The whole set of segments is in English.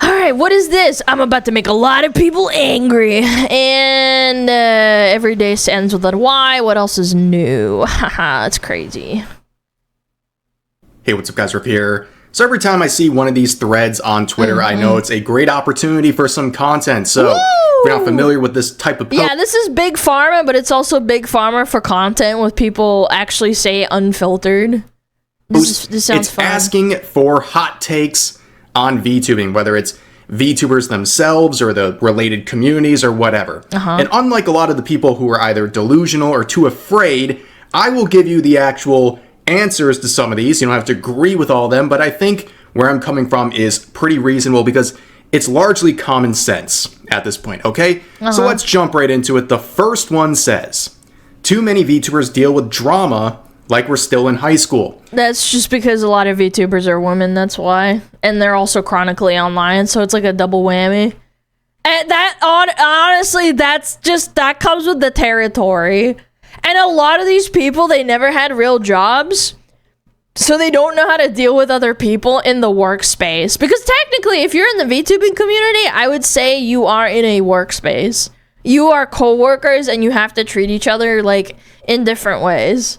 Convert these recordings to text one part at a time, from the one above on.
Alright, what is this? I'm about to make a lot of people angry. And every day ends with a Y. What else is new? Haha, that's crazy. Hey, what's up guys, Riff here. So every time I see one of these threads on Twitter, I know it's a great opportunity for some content. So if you're not familiar with this type of post, yeah, this is big pharma, but it's also big pharma for content with people actually say unfiltered. This sounds fun. It's asking for hot takes on VTubing, whether it's VTubers themselves or the related communities or whatever. And unlike a lot of the people who are either delusional or too afraid, I will give you the actual answers to some of these. You don't have to agree with all of them, but I think where I'm coming from is pretty reasonable because it's largely common sense at this point, okay? So let's jump right into it. The first one says, too many VTubers deal with drama like we're still in high school. That's just because a lot of VTubers are women, that's why. And they're also chronically online, so it's like a double whammy. And that, honestly, that comes with the territory. And a lot of these people, they never had real jobs, so they don't know how to deal with other people in the workspace. Because technically, if you're in the VTubing community, I would say you are in a workspace. You are co-workers, and you have to treat each other, like, in different ways.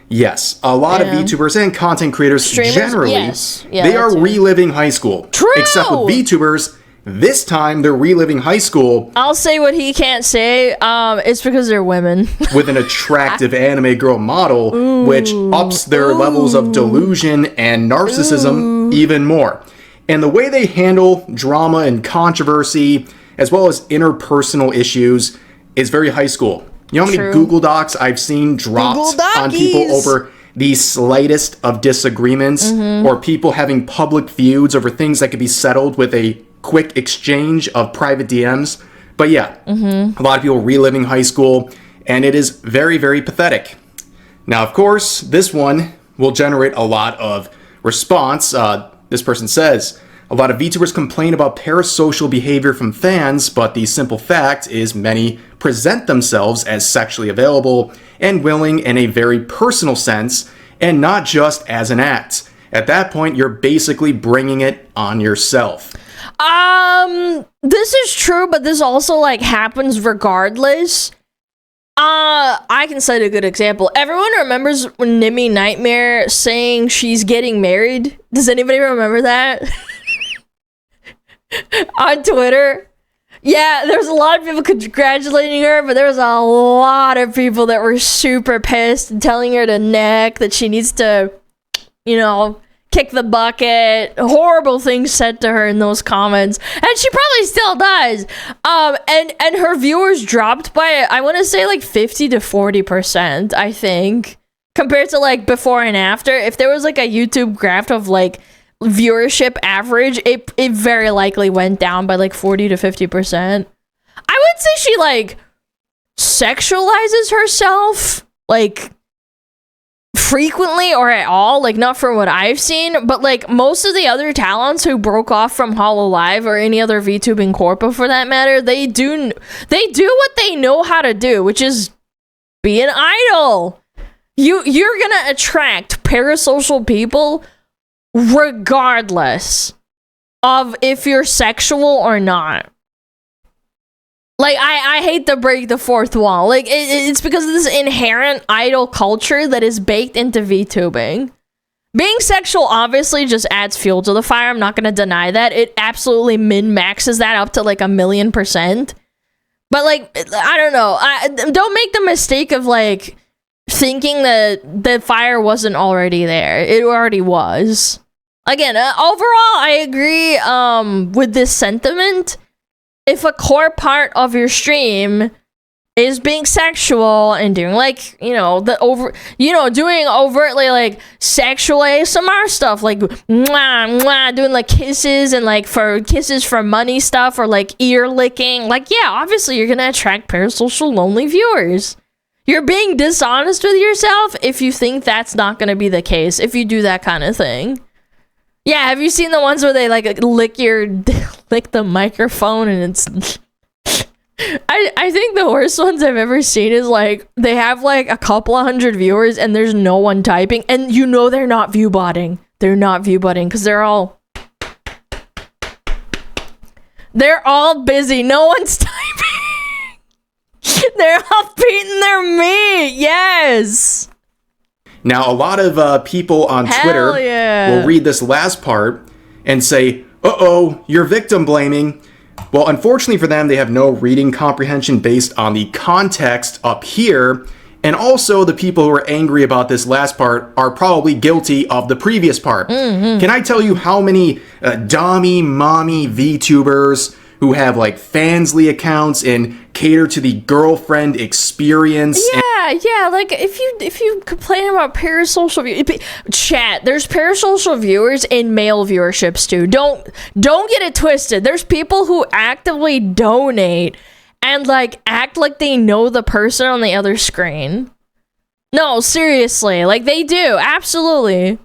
Yes, a lot of VTubers and content creators Streamers, generally, they are reliving high school. True! Except with VTubers, this time they're reliving high school. I'll say what he can't say. It's because they're women. With an attractive anime girl model, which ups their levels of delusion and narcissism even more. And the way they handle drama and controversy, as well as interpersonal issues, is very high school. You know how many Google Docs I've seen dropped on people over the slightest of disagreements, or people having public feuds over things that could be settled with a quick exchange of private DMs. But yeah, a lot of people reliving high school, and it is very, very pathetic. Now, of course, this one will generate a lot of response. This person says, a lot of VTubers complain about parasocial behavior from fans, but the simple fact is many present themselves as sexually available and willing in a very personal sense, and not just as an act. At that point, you're basically bringing it on yourself. This is true, but this also, like, happens regardless. I can cite a good example. Everyone remembers when Nimmy Nightmare saying she's getting married? Does anybody remember that? On Twitter? Yeah, there's a lot of people congratulating her, but there was a lot of people that were super pissed and telling her to neck, that she needs to, you know, kick the bucket. Horrible things said to her in those comments, and she probably still does. And her viewers dropped by, I want to say, like 50 to 40%, I think, compared to like before and after. If there was like a YouTube graph of like viewership average, it very likely went down by like 40 to 50%. I would say she like sexualizes herself like frequently or at all, like not from what I've seen, but like most of the other talents who broke off from Hololive or any other VTubing corpo for that matter, they do what they know how to do, which is be an idol. You're gonna attract parasocial people regardless of if you're sexual or not. Like, I hate to break the fourth wall. Like, it's because of this inherent idol culture that is baked into VTubing. Being sexual obviously just adds fuel to the fire. I'm not going to deny that. It absolutely min-maxes that up to like 1,000,000%. But, like, I don't know. Don't make the mistake of, like, thinking that the fire wasn't already there. It already was. Again, overall, I agree with this sentiment. If a core part of your stream is being sexual and doing like, doing overtly like sexual ASMR stuff, like mwah, mwah, doing like kisses and like for kisses for money stuff or like ear licking, like, yeah, obviously you're gonna attract parasocial lonely viewers. You're being dishonest with yourself if you think that's not gonna be the case, if you do that kind of thing. Yeah, have you seen the ones where they like lick the microphone and it's I think the worst ones I've ever seen is like they have like a couple of hundred viewers and there's no one typing, and you know they're not view botting. They're not view botting because they're all busy. No one's typing. They're all beating their meat. Yes. Now, a lot of people on Twitter will read this last part and say, uh-oh, you're victim blaming. Well, unfortunately for them, they have no reading comprehension based on the context up here. And also, the people who are angry about this last part are probably guilty of the previous part. Mm-hmm. Can I tell you how many dommy, mommy VTubers who have like Fansly accounts and cater to the girlfriend experience? Yeah, like if you complain about parasocial chat, there's parasocial viewers and male viewerships too. Don't get it twisted. There's people who actively donate and like act like they know the person on the other screen. No, seriously, like they do, absolutely.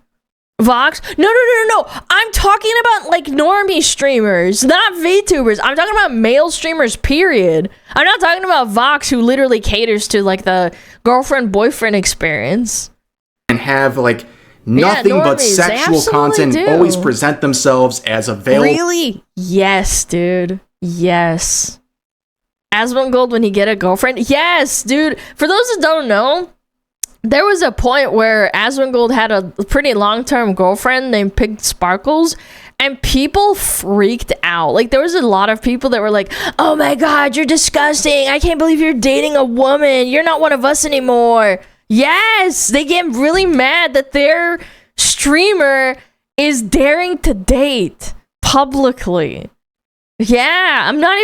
Vox? No. I'm talking about like normie streamers, not VTubers. I'm talking about male streamers, period. I'm not talking about Vox, who literally caters to like the girlfriend-boyfriend experience. And have like nothing but sexual content, always present themselves as available. Really? Yes, dude. Yes. Asmongold when he get a girlfriend? Yes, dude. For those that don't know, there was a point where Asmongold had a pretty long-term girlfriend named Pig Sparkles, and people freaked out. Like, there was a lot of people that were like, oh my god, you're disgusting. I can't believe you're dating a woman. You're not one of us anymore. Yes, they get really mad that their streamer is daring to date publicly. Yeah, I'm not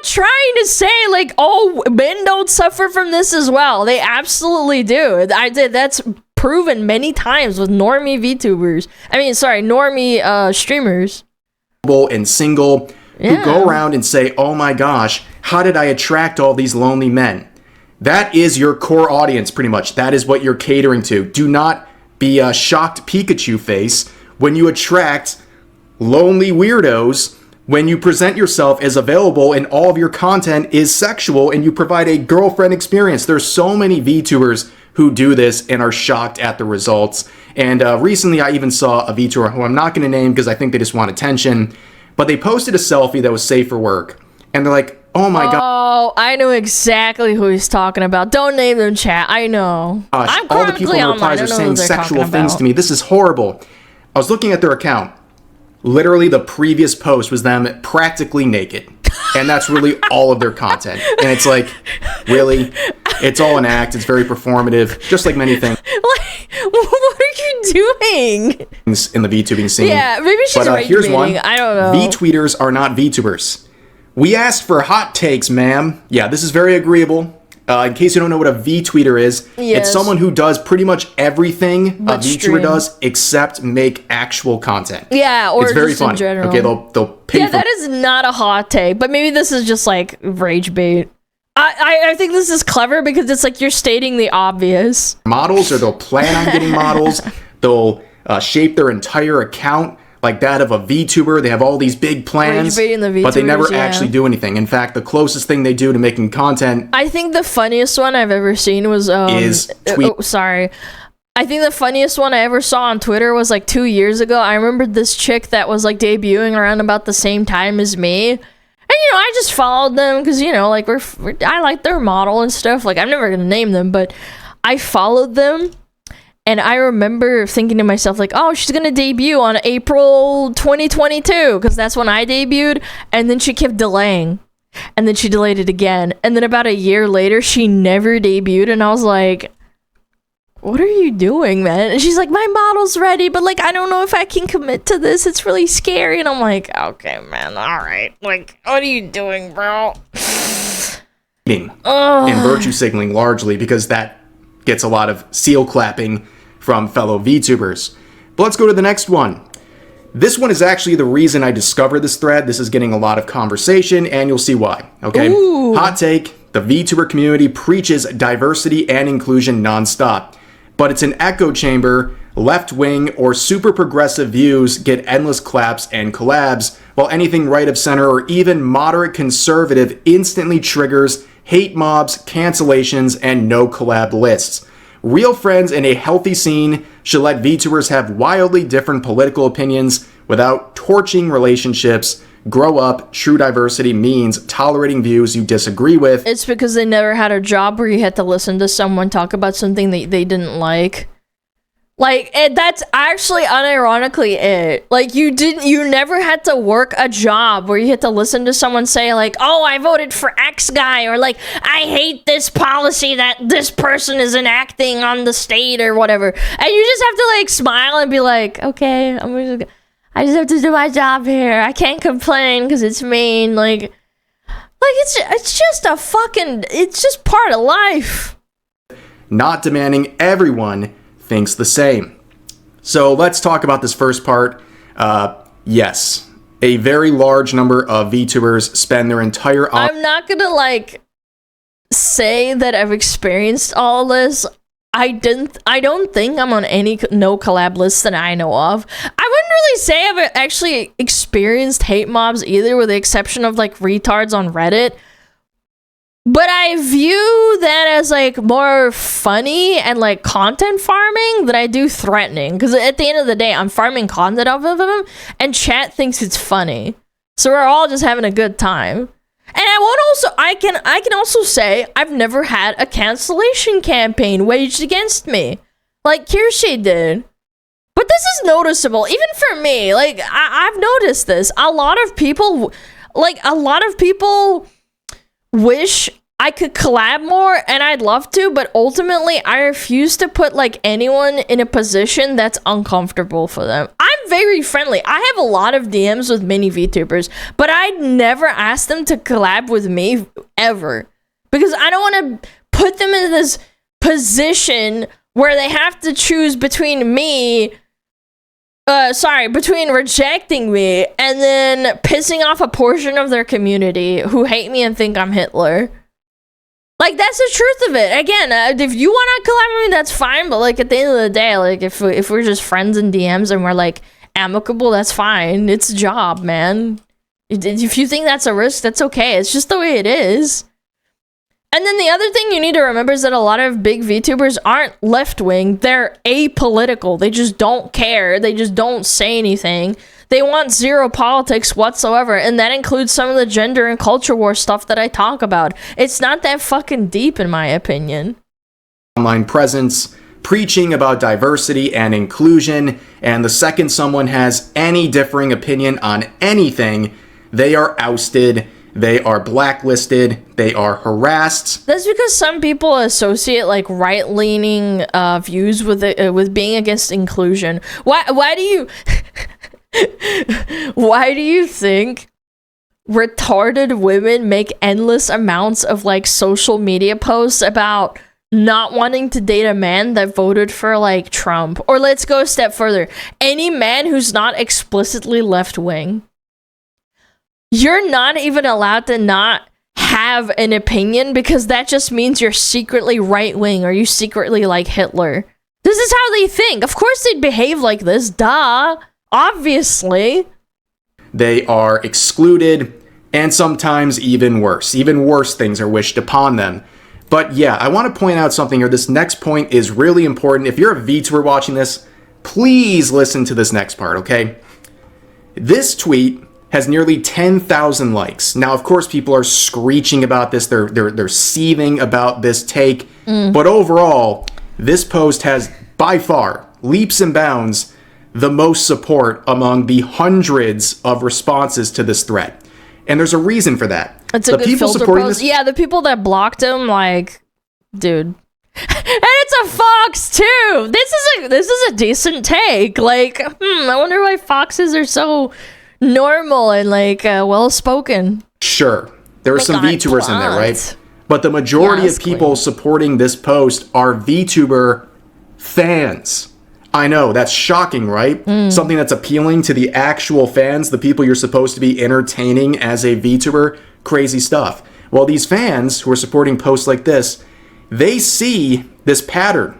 trying to say like, oh, men don't suffer from this as well. They absolutely do. That's proven many times with normie VTubers. Normie streamers. And single who go around and say, oh my gosh, how did I attract all these lonely men? That is your core audience, pretty much. That is what you're catering to. Do not be a shocked Pikachu face when you attract lonely weirdos, when you present yourself as available and all of your content is sexual and you provide a girlfriend experience. There's so many VTubers who do this and are shocked at the results. And recently I even saw a VTuber who I'm not going to name because I think they just want attention, but they posted a selfie that was safe for work. And they're like, oh my god. Oh, I know exactly who he's talking about. Don't name them, chat. I know. Gosh, all the people in the replies are saying sexual things to me. This is horrible. I was looking at their account. Literally, the previous post was them practically naked. And that's really all of their content. And it's like, really? It's all an act. It's very performative, just like many things. Like, what are you doing? In the VTubing scene. Yeah, maybe she's right. Here's one. I don't know. VTweeters are not VTubers. We asked for hot takes, ma'am. Yeah, this is very agreeable. In case you don't know what a VTweeter is, it's someone who does pretty much everything a VTuber does except make actual content. Yeah, or it's very just funny. In general. Okay, they'll pay for that is not a hot take, but maybe this is just like rage bait. I think this is clever because it's like you're stating the obvious. Models, or they'll plan on getting models. They'll shape their entire account like that of a VTuber. They have all these big plans, but they never actually do anything. In fact, the closest thing they do to making content, I think the funniest one I've ever seen was is tweet. I think the funniest one I ever saw on Twitter was like 2 years ago. I remembered this chick that was like debuting around about the same time as me. And, I just followed them because, like I like their model and stuff. Like, I'm never going to name them, but I followed them. And I remember thinking to myself, like, oh, she's going to debut on April 2022, because that's when I debuted. And then she kept delaying. And then she delayed it again. And then about a year later, she never debuted. And I was like, what are you doing, man? And she's like, my model's ready, but, like, I don't know if I can commit to this. It's really scary. And I'm like, okay, man, all right. Like, what are you doing, bro? And virtue signaling largely, because that gets a lot of seal clapping from fellow VTubers. But let's go to the next one. This one is actually the reason I discovered this thread. This is getting a lot of conversation, and you'll see why. Okay? Ooh. Hot take, the VTuber community preaches diversity and inclusion nonstop. But it's an echo chamber left-wing or super progressive views get endless claps and collabs, while anything right of center or even moderate conservative instantly triggers hate mobs, cancellations, and no collab lists. Real friends in a healthy scene should let VTubers have wildly different political opinions without torching relationships. Grow up. True diversity means tolerating views you disagree with. It's because they never had a job where you had to listen to someone talk about something that they didn't like. Like, that's actually unironically it. Like, you never had to work a job where you had to listen to someone say, like, oh, I voted for X guy, or like, I hate this policy that this person is enacting on the state, or whatever. And you just have to, like, smile and be like, okay, I just have to do my job here. I can't complain because it's mean. Like, it's just part of life. Not demanding everyone thinks the same. So let's talk about this first part. Yes, a very large number of VTubers spend their entire... I'm not gonna, like, say that I've experienced all this. I don't think I'm on any no collab lists that I know of. I wouldn't really say I've actually experienced hate mobs either, with the exception of, like, retards on Reddit. But I view that as, like, more funny and, like, content farming than I do threatening. Because at the end of the day, I'm farming content off of them, and chat thinks it's funny. So we're all just having a good time. And I can also say I've never had a cancellation campaign waged against me, like Kirshi did. But this is noticeable, even for me. Like, I've noticed this. A lot of people wish I could collab more, and I'd love to, but ultimately I refuse to put, like, anyone in a position that's uncomfortable for them. I'm very friendly. I have a lot of DMs with many VTubers, but I'd never ask them to collab with me ever, because I don't want to put them in this position where they have to choose between between rejecting me and then pissing off a portion of their community who hate me and think I'm Hitler. Like, that's the truth of it. Again, if you want to collab with me, that's fine, but, like, at the end of the day, like, if we're just friends in DMs and we're, like, amicable, that's fine. It's a job, man. If you think that's a risk, that's okay. It's just the way it is. And then the other thing you need to remember is that a lot of big VTubers aren't left-wing. They're apolitical. They just don't care. They just don't say anything. They want zero politics whatsoever, and that includes some of the gender and culture war stuff that I talk about. It's not that fucking deep, in my opinion. Online presence, preaching about diversity and inclusion, and the second someone has any differing opinion on anything, they are ousted, they are blacklisted, they are harassed. That's because some people associate, like, right-leaning views with being against inclusion. Why do you... Why do you think retarded women make endless amounts of, like, social media posts about not wanting to date a man that voted for, like, Trump? Or let's go a step further. Any man who's not explicitly left-wing. You're not even allowed to not have an opinion, because that just means you're secretly right-wing or you secretly like Hitler. This is how they think. Of course they'd behave like this. Duh. Obviously. They are excluded, and sometimes even worse. Even worse things are wished upon them. But yeah, I want to point out something here. This next point is really important. If you're a VTuber watching this, please listen to this next part, okay? This tweet has nearly 10,000 likes. Now, of course, people are screeching about this. They're seething about this take. But overall, this post has, by far, leaps and bounds, the most support among the hundreds of responses to this thread. And there's a reason for that. It's a good filter post. Yeah, the people that blocked him, like, dude. And it's a fox too. This is a decent take. Like, I wonder why foxes are so normal and, like, well spoken. Sure, there are some VTubers in there, right? But the majority of people supporting this post are VTuber fans. I know, that's shocking, right? Something that's appealing to the actual fans, the people you're supposed to be entertaining as a VTuber. Crazy stuff. Well, these fans who are supporting posts like this, they see this pattern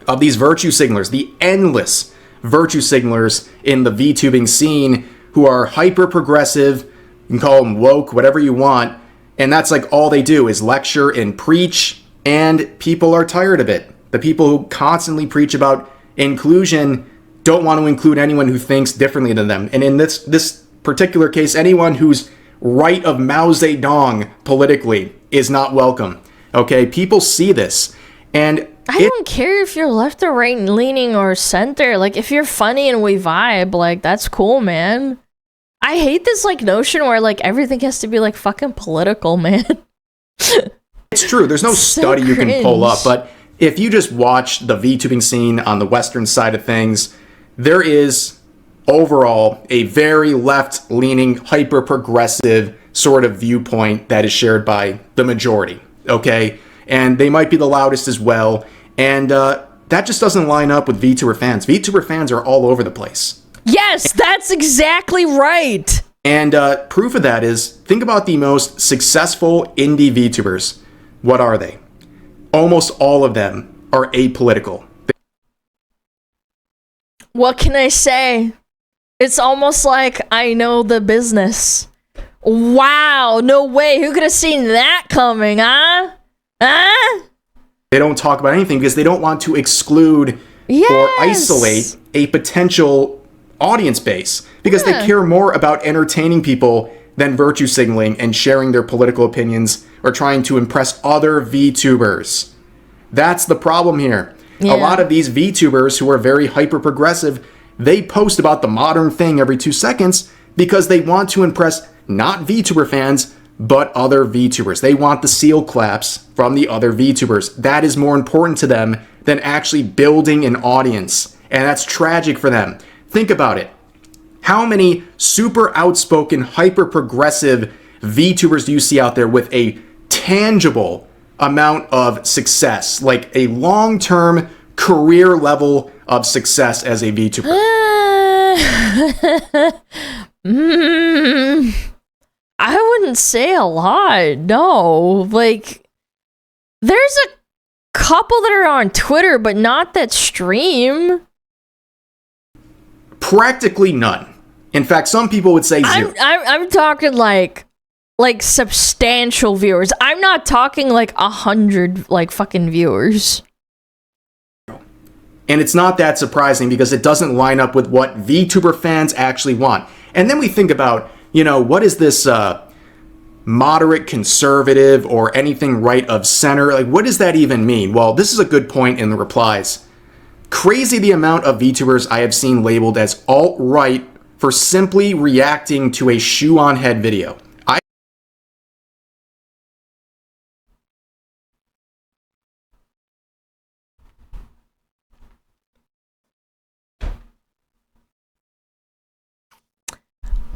of these virtue signalers, the endless virtue signalers in the VTubing scene who are hyper progressive. You can call them woke, whatever you want. And that's like all they do is lecture and preach, and people are tired of it. The people who constantly preach about inclusion don't want to include anyone who thinks differently than them. And in this particular case, anyone who's right of Mao Zedong politically is not welcome. Okay, people see this. And I don't care if you're left or right leaning or center. Like, if you're funny and we vibe, like, that's cool, man. I hate this, like, notion where, like, everything has to be, like, fucking political, man. It's true. There's no study you can pull up, but if you just watch the VTubing scene on the Western side of things, there is overall a very left-leaning, hyper-progressive sort of viewpoint that is shared by the majority, okay? And they might be the loudest as well, and that just doesn't line up with VTuber fans. VTuber fans are all over the place. Yes, that's exactly right! And proof of that is, think about the most successful indie VTubers. What are they? Almost all of them are apolitical. What can I say? It's almost like I know the business. Wow, no way. Who could have seen that coming, huh? Huh? They don't talk about anything because they don't want to exclude or isolate a potential audience base, because they care more about entertaining people than virtue signaling and sharing their political opinions or trying to impress other VTubers. That's the problem here. A lot of these VTubers who are very hyper-progressive, they post about the modern thing every 2 seconds because they want to impress not VTuber fans, but other VTubers. They want the seal claps from the other VTubers. That is more important to them than actually building an audience. And that's tragic for them. Think about it. How many super outspoken, hyper-progressive VTubers do you see out there with a tangible amount of success, like a long-term career level of success as a VTuber? I wouldn't say a lot, no. Like, there's a couple that are on Twitter, but not that stream. Practically none. In fact, some people would say zero. I'm talking like substantial viewers. I'm not talking like 100 like fucking viewers. And it's not that surprising because it doesn't line up with what VTuber fans actually want. And then we think about, you know, what is this moderate conservative or anything right of center? Like, what does that even mean? Well, this is a good point in the replies. Crazy the amount of VTubers I have seen labeled as alt-right for simply reacting to a shoe-on-head video.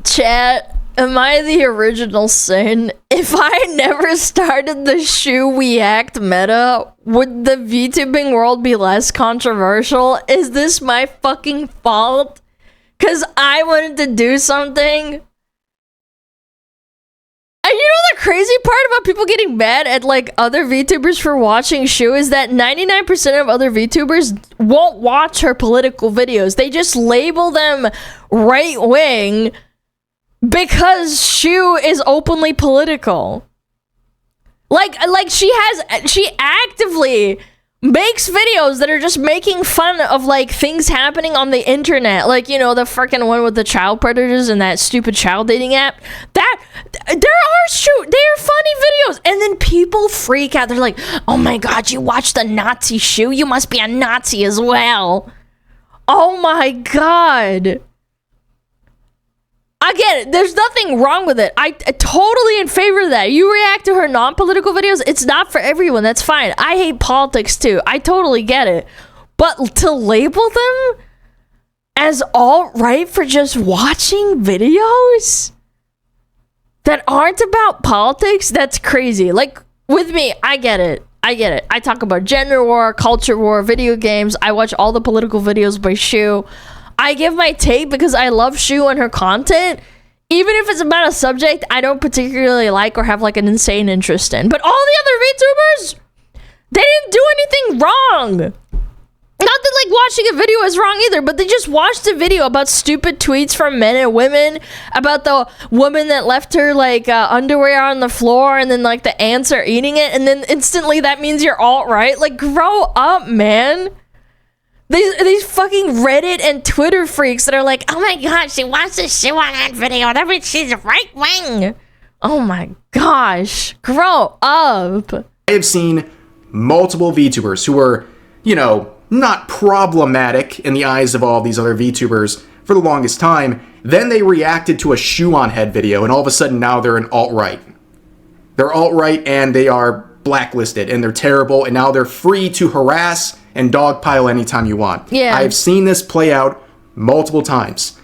Chat, am I the original sin? If I never started the shoe we act meta, would the VTubing world be less controversial? Is this my fucking fault? Cause I wanted to do something? And you know the crazy part about people getting mad at like other VTubers for watching Shu is that 99% of other VTubers won't watch her political videos. They just label them right wing because Shu is openly political. Like she actively makes videos that are just making fun of like things happening on the internet, like, you know, the freaking one with the child predators and that stupid child dating app. That they are funny videos, and then people freak out. They're like, oh my god, you watched the Nazi Shu, you must be a Nazi as well. Oh my god. I get it. There's nothing wrong with it. I totally in favor of that. You react to her non-political videos. It's not for everyone. That's fine. I hate politics too. I totally get it. But to label them as alt-right for just watching videos that aren't about politics, that's crazy. Like, with me, I get it. I talk about gender war, culture war, video games. I watch all the political videos by Shu. I give my take because I love Shu and her content, even if it's about a subject I don't particularly like or have like an insane interest in. But all the other VTubers, they didn't do anything wrong. that like watching a video is wrong either, but they just watched a video about stupid tweets from men and women about the woman that left her like underwear on the floor, and then like the ants are eating it, and then instantly that means you're alt-right. Like, grow up, man. These fucking Reddit and Twitter freaks that are like, oh my god, she watched a shoe on that video, that means she's right wing. Oh my gosh, grow up. I have seen multiple VTubers who are, you know, not problematic in the eyes of all these other VTubers for the longest time. Then they reacted to a shoe on head video, and all of a sudden now they're an alt-right. They're alt-right and they are blacklisted and they're terrible, and now they're free to harass and dogpile anytime you want. Yeah. I've seen this play out multiple times.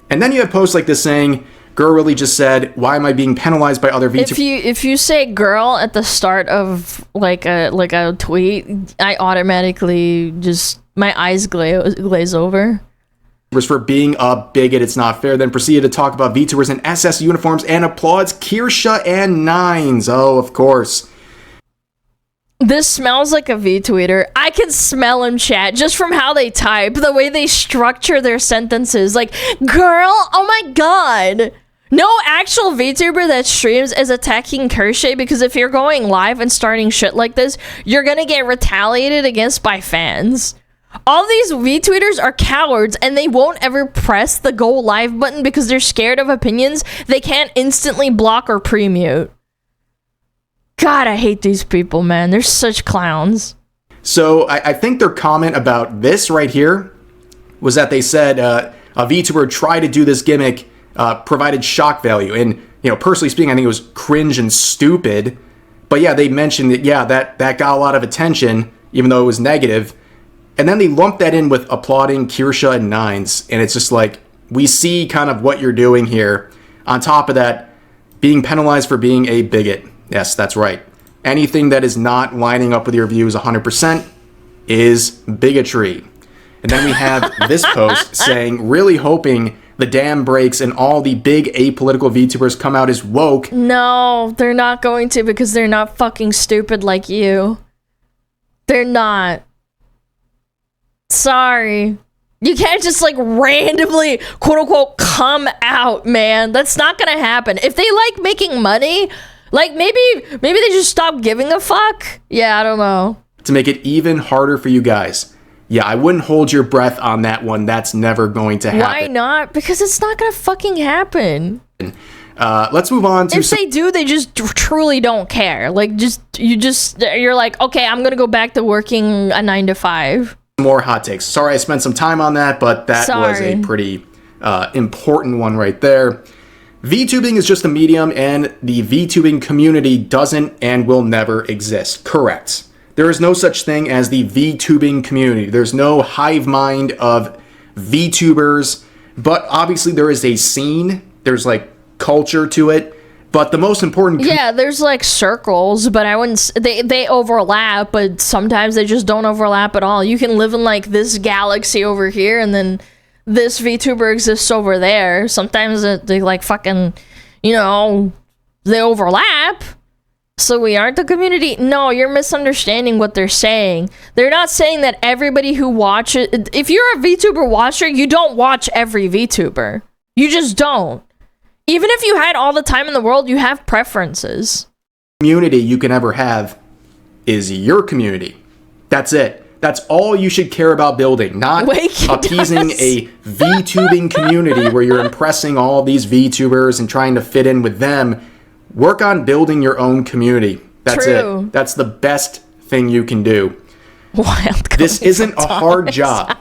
And then you have posts like this saying, girl really just said, why am I being penalized by other VTubers? If you say girl at the start of like a tweet, I automatically just, my eyes glaze over. For being a bigot, it's not fair. Then proceeded to talk about VTubers in SS uniforms and applauds Kirsha and Nines. Oh, of course. This smells like a VTweeter. I can smell him, chat, just from how they type, the way they structure their sentences. Like, girl, oh my god. No actual VTuber that streams is attacking Kirsha, because if you're going live and starting shit like this, you're gonna get retaliated against by fans. All these VTweeters are cowards, and they won't ever press the go live button because they're scared of opinions they can't instantly block or pre-mute. God, I hate these people, man. They're such clowns. So I think their comment about this right here was that they said a VTuber tried to do this gimmick, provided shock value. And, you know, personally speaking, I think it was cringe and stupid. But yeah, they mentioned that, yeah, that got a lot of attention, even though it was negative. And then they lumped that in with applauding Kirsha and Nines. And it's just like, we see kind of what you're doing here. On top of that, being penalized for being a bigot. Yes, that's right. Anything that is not lining up with your views 100% is bigotry. And then we have this post saying, really hoping the dam breaks and all the big apolitical VTubers come out as woke. No, they're not going to, because they're not fucking stupid like you. They're not. Sorry. You can't just like randomly, quote unquote, come out, man. That's not gonna happen. If they like making money, like maybe they just stop giving a fuck. Yeah, I don't know. To make it even harder for you guys. Yeah, I wouldn't hold your breath on that one. That's never going to happen. Why not? Because it's not gonna fucking happen. Let's move on to... If they do, they just truly don't care. Like, you're like, okay, I'm gonna go back to working a 9 to 5. More hot takes. Sorry I spent some time on that, but that was a pretty important one right there. VTubing is just a medium, and the VTubing community doesn't and will never exist. Correct. There is no such thing as the VTubing community. There's no hive mind of VTubers, but obviously there is a scene. There's like culture to it. But the most important... Yeah, there's like circles, but I wouldn't... They overlap, but sometimes they just don't overlap at all. You can live in like this galaxy over here, and then this VTuber exists over there. Sometimes they like fucking, you know, they overlap. So we aren't the community. No, you're misunderstanding what they're saying. They're not saying that everybody who watches... If you're a VTuber watcher, you don't watch every VTuber. You just don't. Even if you had all the time in the world, you have preferences. Community you can ever have is your community. That's it. That's all you should care about building, not appeasing a VTubing community where you're impressing all these VTubers and trying to fit in with them. Work on building your own community. That's it. That's the best thing you can do. This isn't a hard job.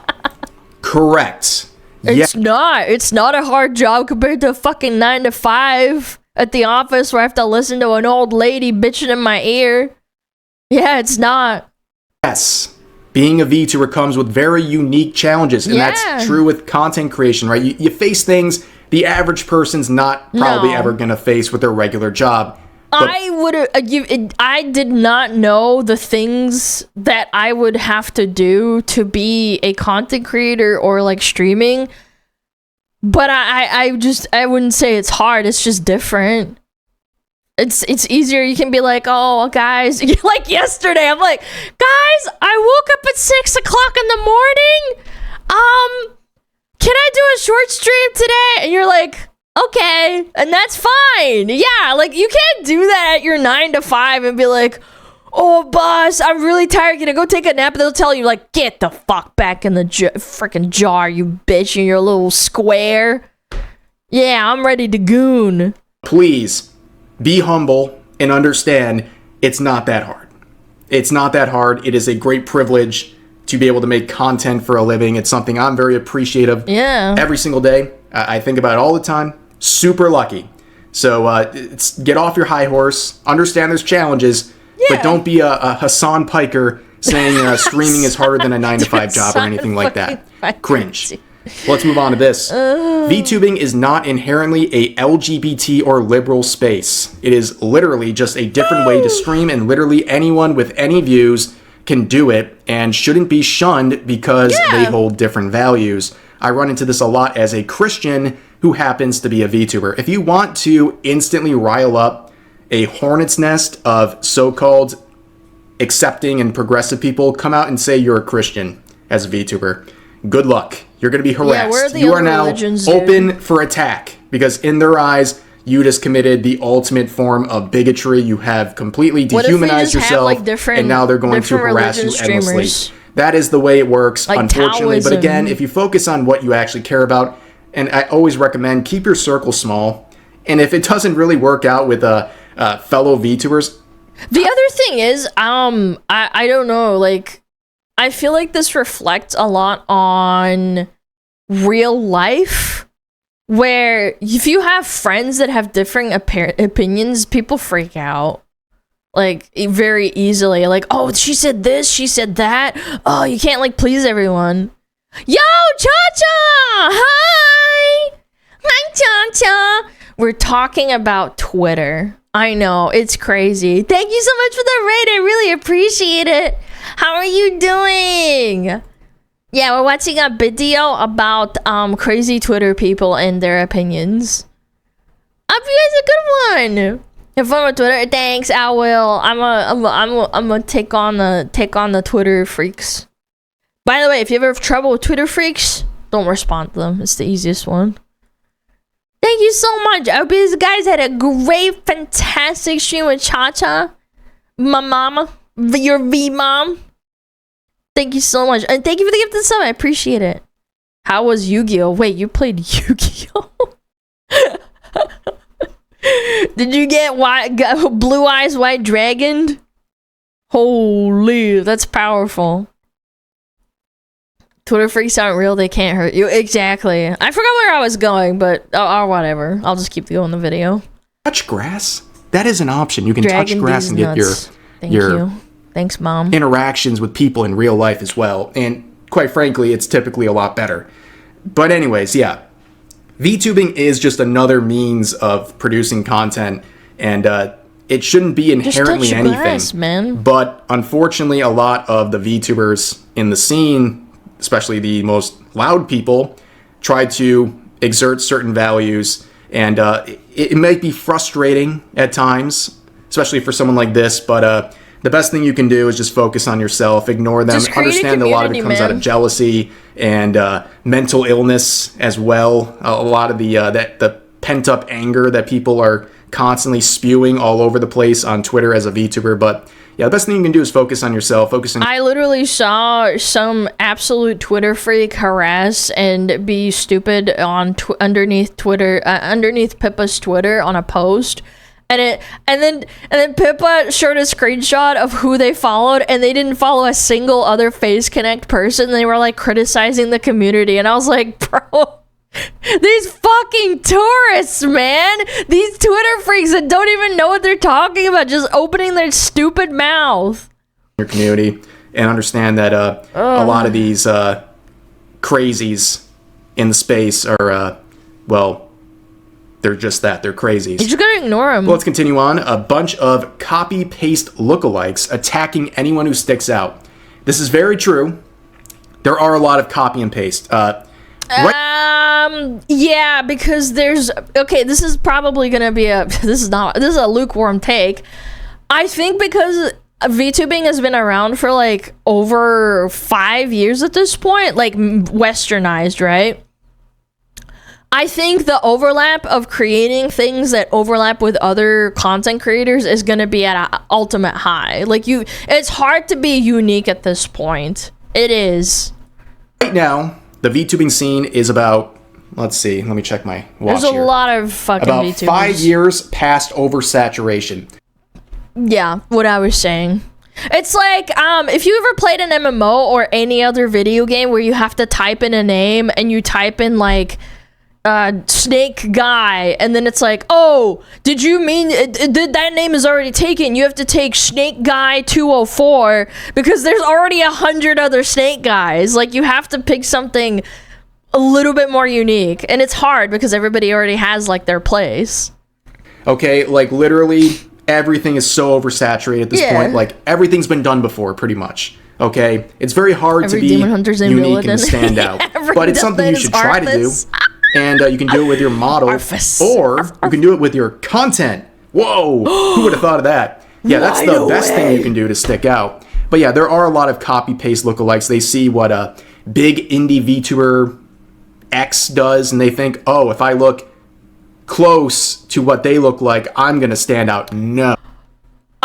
Correct. It's not. It's not a hard job compared to a fucking 9 to 5 at the office where I have to listen to an old lady bitching in my ear. Yeah, it's not. Yes. Being a VTuber comes with very unique challenges, and that's true with content creation, right? You face things the average person's not probably ever going to face with their regular job. I did not know the things that I would have to do to be a content creator or like streaming. But I wouldn't say it's hard. It's just different. It's easier. You can be like, oh, guys, like yesterday, I'm like, guys, I woke up at 6 o'clock in the morning. Can I do a short stream today? And you're like, okay, and that's fine. Yeah, like you can't do that at your 9 to 5 and be like, oh, boss, I'm really tired. Gonna go take a nap. And they'll tell you like, get the fuck back in the freaking jar, you bitch, in your little square. Yeah, I'm ready to goon. Please be humble and understand it's not that hard. It's not that hard. It is a great privilege to be able to make content for a living. It's something I'm very appreciative every single day. I think about it all the time. Super lucky. So get off your high horse. Understand there's challenges, but don't be a Hassan Piker saying streaming is harder than a 9 to 5 job or anything like that. Cringe. Let's move on to this. VTubing is not inherently a LGBT or liberal space. It is literally just a different way to stream, and literally anyone with any views can do it and shouldn't be shunned because they hold different values. I run into this a lot as a Christian who happens to be a VTuber. If you want to instantly rile up a hornet's nest of so-called accepting and progressive people, come out and say you're a Christian as a VTuber. Good luck. You're going to be harassed. You are now open for attack because in their eyes, you just committed the ultimate form of bigotry. You have completely dehumanized yourself, and now they're going to harass you endlessly. That is the way it works, like unfortunately. Taoism. But again, if you focus on what you actually care about, and I always recommend keep your circle small. And if it doesn't really work out with fellow VTubers, the other thing is, I don't know, like, I feel like this reflects a lot on real life, where if you have friends that have differing opinions, people freak out like very easily. Like, oh, she said this, she said that. Oh, you can't like please everyone. Yo, Cha-Cha! Hi! Hi, Cha-Cha! We're talking about Twitter. I know, it's crazy. Thank you so much for the raid. I really appreciate it. How are you doing? Yeah, we're watching a video about crazy Twitter people and their opinions. Hope you guys a good one. Have fun with Twitter. Thanks, I will. I'm gonna take on the Twitter freaks. By the way, if you ever have trouble with Twitter freaks, don't respond to them. It's the easiest one. Thank you so much. I hope you guys had a great, fantastic stream with Cha-Cha. My mama. Your V-mom. Thank you so much. And thank you for the gift of the sub. I appreciate it. How was Yu-Gi-Oh? Wait, you played Yu-Gi-Oh? Did you get Blue Eyes White Dragon? Holy, that's powerful. Twitter freaks aren't real. They can't hurt you. Exactly. I forgot where I was going, but or whatever. I'll just keep going the video. Touch grass? That is an option. You can touch grass and get your Thanks, Mom. Interactions with people in real life as well. And quite frankly, it's typically a lot better. But anyways, yeah. VTubing is just another means of producing content, and it shouldn't be inherently anything. Grass, man. But unfortunately, a lot of the VTubers in the scene, especially the most loud people, try to exert certain values, and it might be frustrating at times, especially for someone like this, but the best thing you can do is just focus on yourself, ignore them, understand that a lot of it comes out of jealousy and mental illness as well. A lot of the pent-up anger that people are constantly spewing all over the place on Twitter as a VTuber. But yeah, the best thing you can do is focus on yourself. I literally saw some absolute Twitter freak harass and be stupid on underneath Pippa's Twitter on a post. And then Pippa showed a screenshot of who they followed, and they didn't follow a single other Face Connect person. They were like criticizing the community, and I was like, bro, these fucking tourists, man, these Twitter freaks that don't even know what they're talking about, just opening their stupid mouth. Your community, and understand that a lot of these crazies in the space are they're just that. They're crazies. You just gotta ignore them. Well, let's continue on. A bunch of copy-paste lookalikes attacking anyone who sticks out. This is very true. There are a lot of copy and paste. Yeah, because there's okay, this is probably gonna be this is a lukewarm take. I think because VTubing has been around for like over 5 years at this point, like westernized, right? I think the overlap of creating things that overlap with other content creators is gonna be at an ultimate high. Like it's hard to be unique at this point. It is. Right now, the VTubing scene is about, let's see, let me check my watch There's a here. lot of fucking about VTubers. 5 years past oversaturation. Yeah, what I was saying. It's like, if you ever played an MMO or any other video game where you have to type in a name and you type in like, snake guy, and then it's like, oh, did you mean that name is already taken? You have to take snake guy 204 because there's already 100 other snake guys. Like, you have to pick something a little bit more unique, and it's hard because everybody already has like their place. Okay, like literally everything is so oversaturated at this point. Like everything's been done before, pretty much. Okay, it's very hard to be unique and stand out, but it's something you should try to do. And you can do it with your model, or you can do it with your content. Whoa, who would have thought of that? Yeah, that's the best thing you can do to stick out. But yeah, there are a lot of copy-paste lookalikes. They see what a big indie VTuber X does, and they think, oh, if I look close to what they look like, I'm going to stand out. No.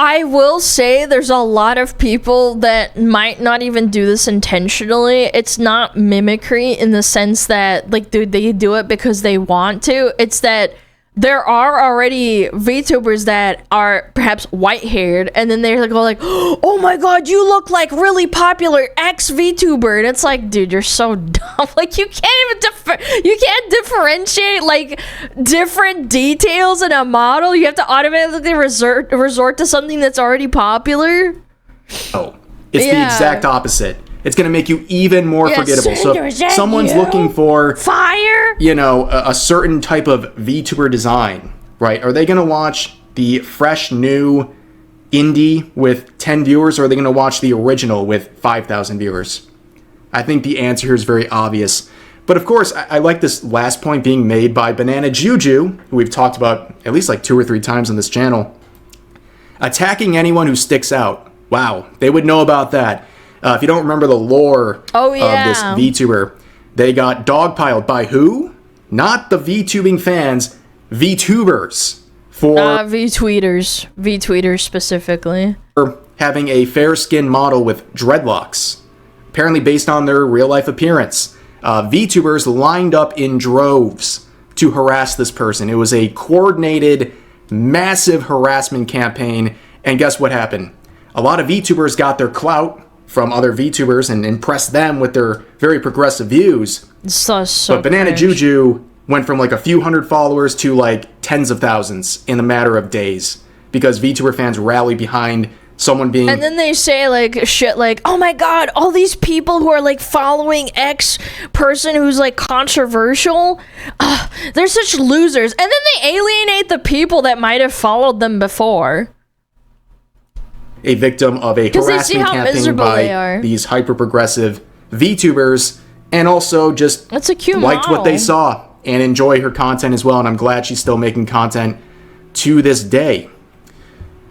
I will say there's a lot of people that might not even do this intentionally. It's not mimicry in the sense that, like, dude, they do it because they want to. It's that there are already VTubers that are perhaps white-haired, and then they go like, oh my god, you look like really popular ex-VTuber, and it's like, dude, you're so dumb. Like, you can't even differentiate like different details in a model. You have to automatically resort to something that's already popular. Oh, it's the exact opposite. It's going to make you even more forgettable. So if someone's looking for fire, you know, a certain type of VTuber design, right? Are they going to watch the fresh new indie with 10 viewers, or are they going to watch the original with 5,000 viewers? I think the answer here is very obvious. But of course, I like this last point being made by Banana Juju, who we've talked about at least like 2 or 3 times on this channel. Attacking anyone who sticks out. Wow, they would know about that. If you don't remember the lore of this VTuber, they got dogpiled by who? Not the VTubing fans, VTubers. For VTweeters specifically. For having a fair-skinned model with dreadlocks, apparently based on their real-life appearance. VTubers lined up in droves to harass this person. It was a coordinated, massive harassment campaign, and guess what happened? A lot of VTubers got their clout from other VTubers and impressed them with their very progressive views. But Banana Juju went from like a few hundred followers to like tens of thousands in a matter of days because VTuber fans rally behind someone being... And then they say like shit like, oh my god, all these people who are like following X person who's like controversial, they're such losers. And then they alienate the people that might have followed them before. A victim of a harassment campaign by these hyper-progressive VTubers, and also just liked what they saw and enjoy her content as well, and I'm glad she's still making content to this day.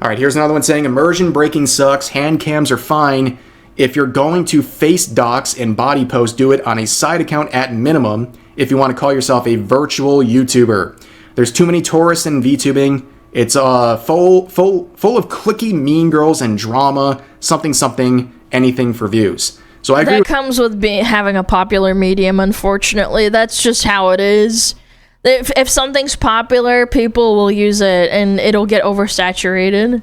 Alright, here's another one saying, Immersion breaking sucks, hand cams are fine. If you're going to face dox and body post, do it on a side account at minimum if you want to call yourself a virtual YouTuber. There's too many tourists in VTubing. It's full of clicky mean girls and drama, something, anything for views. So I agree. That comes with having a popular medium, unfortunately. That's just how it is. If something's popular, people will use it, and it'll get oversaturated.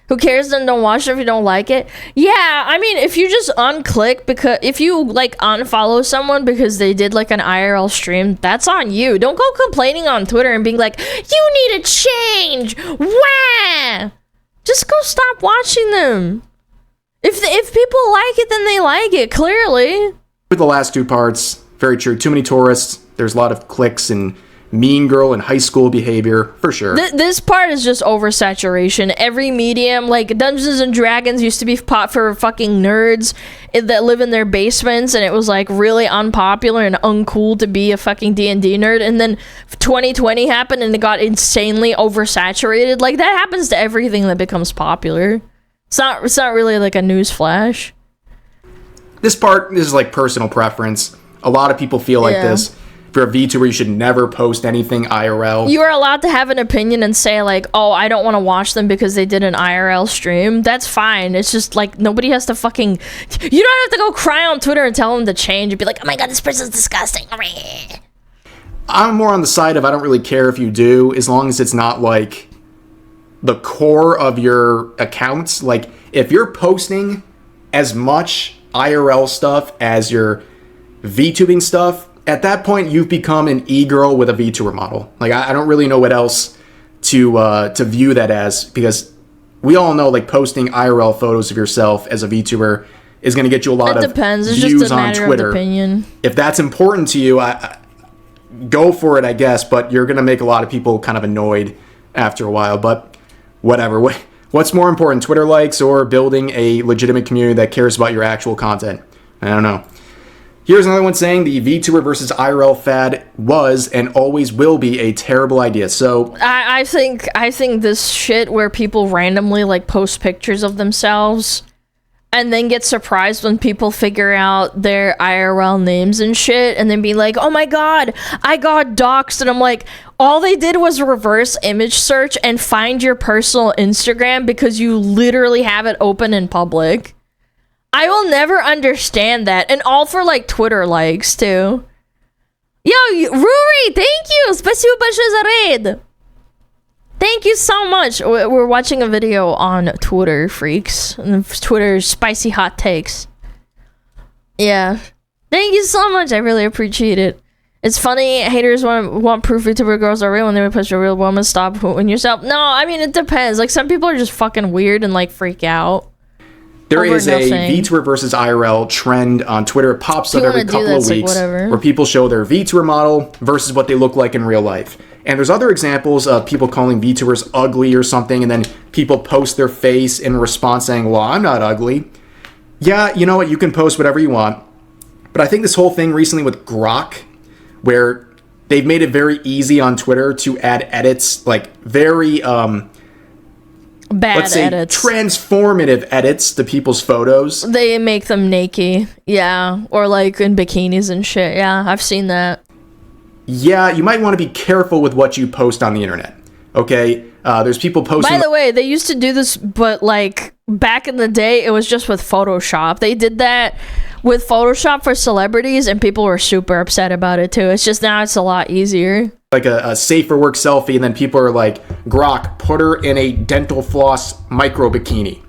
Who cares? Then don't watch it if you don't like it. Yeah, I mean, if you just unclick because if you like unfollow someone because they did like an IRL stream, that's on you. Don't go complaining on Twitter and being like, you need to change. Wah! Just go stop watching them. If people like it, then they like it, clearly. With the last 2 parts, very true. Too many tourists. There's a lot of clicks and mean girl in high school behavior, for sure. This part is just oversaturation. Every medium, like Dungeons and Dragons used to be pot for fucking nerds that live in their basements, and it was like really unpopular and uncool to be a fucking D&D nerd. And then 2020 happened and it got insanely oversaturated. Like that happens to everything that becomes popular. It's not really like a news flash. This part is like personal preference. A lot of people feel like this. If you're a VTuber, you should never post anything IRL. You are allowed to have an opinion and say like, oh, I don't want to watch them because they did an IRL stream. That's fine. It's just like nobody has to fucking... You don't have to go cry on Twitter and tell them to change and be like, oh my god, this person's disgusting. I'm more on the side of I don't really care if you do, as long as it's not like the core of your accounts. Like if you're posting as much IRL stuff as your VTubing stuff, at that point you've become an e-girl with a VTuber model. Like I don't really know what else to view that as, because we all know like posting IRL photos of yourself as a VTuber is going to get you a lot of views on Twitter. If that's important to you, I go for it, I guess, but you're going to make a lot of people kind of annoyed after a while. But whatever. What's more important, Twitter likes or building a legitimate community that cares about your actual content? I don't know. Here's another one saying the VTuber versus IRL fad was and always will be a terrible idea. So I think this shit where people randomly like post pictures of themselves and then get surprised when people figure out their IRL names and shit and then be like, oh my god, I got doxxed. And I'm like, all they did was reverse image search and find your personal Instagram because you literally have it open in public. I will never understand that. And all for like Twitter likes too. Yo, Ruri, thank you. Спасибо большое за raid. Thank you so much. We're watching a video on Twitter, freaks. Twitter's spicy hot takes. Yeah. Thank you so much. I really appreciate it. It's funny, haters want proof VTuber girls are real when they post a real woman. Stop hooting yourself. No, I mean, it depends. Like, some people are just fucking weird and like freak out. There is a VTuber versus IRL trend on Twitter. It pops up every couple of weeks where people show their VTuber model versus what they look like in real life. And there's other examples of people calling VTubers ugly or something, and then people post their face in response saying, well, I'm not ugly. Yeah, you know what? You can post whatever you want. But I think this whole thing recently with Grok, where they've made it very easy on Twitter to add edits, like very... bad let's say edits. Transformative edits to people's photos. They make them naked, yeah, or like in bikinis and shit. Yeah, I've seen that. Yeah, you might want to be careful with what you post on the internet. Okay, there's people posting. By the way, they used to do this, but like back in the day, it was just with Photoshop. They did that with Photoshop for celebrities, and people were super upset about it too. It's just now it's a lot easier. Like a safe for work selfie, and then people are like, Grok, put her in a dental floss micro bikini.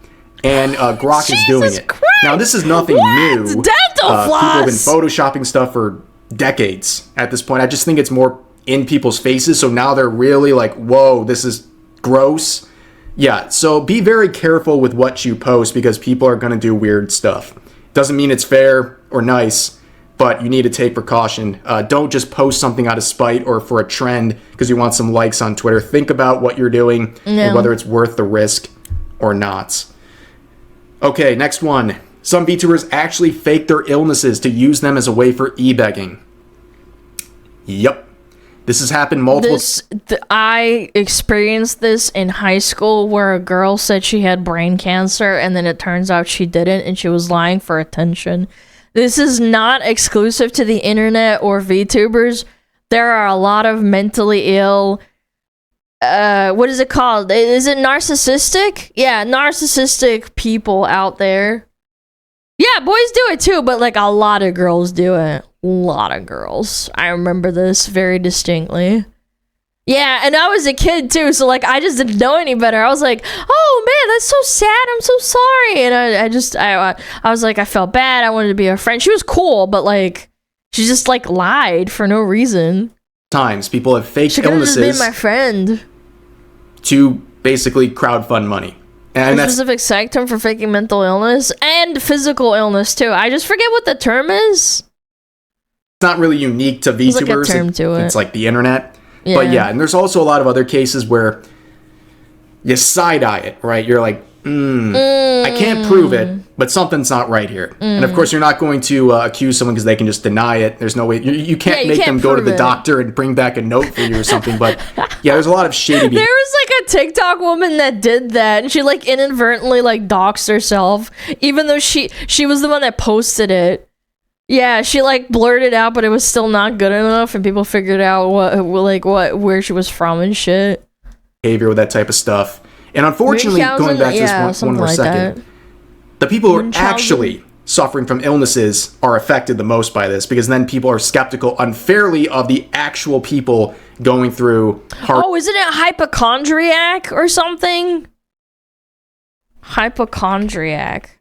And Grok is doing it. Christ! Now, this is nothing new. Dental floss! People have been photoshopping stuff for decades at this point. I just think it's more in people's faces, so now they're really like, whoa, this is gross. Yeah, so be very careful with what you post because people are going to do weird stuff. Doesn't mean it's fair or nice, but you need to take precaution. Don't just post something out of spite or for a trend because you want some likes on Twitter. Think about what you're doing and whether it's worth the risk or not. Okay, next one. Some VTubers actually fake their illnesses to use them as a way for e-begging. Yep. This has happened multiple... I experienced this in high school where a girl said she had brain cancer and then it turns out she didn't and she was lying for attention. This is not exclusive to the internet or VTubers. There are a lot of mentally ill... what is it called? Is it narcissistic? Yeah, narcissistic people out there. Yeah, boys do it too, but like a lot of girls do it. A lot of girls. I remember this very distinctly. Yeah, and I was a kid too, so like I just didn't know any better. I was like, oh man, that's so sad. I'm so sorry. And I was like, I felt bad. I wanted to be her friend. She was cool, but like she just like lied for no reason. Times people have faked illnesses. She could have just been my friend. To basically crowdfund money. And that's a specific psych term for faking mental illness and physical illness too. I just forget what the term is. It's not really unique to VTubers. Like a term to it. It's like the internet. But yeah, and there's also a lot of other cases where you side-eye it, right? You're like, I can't prove it, but something's not right here. And of course, you're not going to accuse someone because they can just deny it. There's no way. You can't make them go to the doctor and bring back a note for you or something. But yeah, there's a lot of shady behavior. There was like a TikTok woman that did that, and she like inadvertently like doxed herself, even though she was the one that posted it. Yeah, she like blurted out, but it was still not good enough, and people figured out where she was from and shit. Behavior with that type of stuff. And unfortunately, going back to this one more second, the people who are actually suffering from illnesses are affected the most by this, because then people are skeptical unfairly of the actual people going through isn't it hypochondriac or something? Hypochondriac.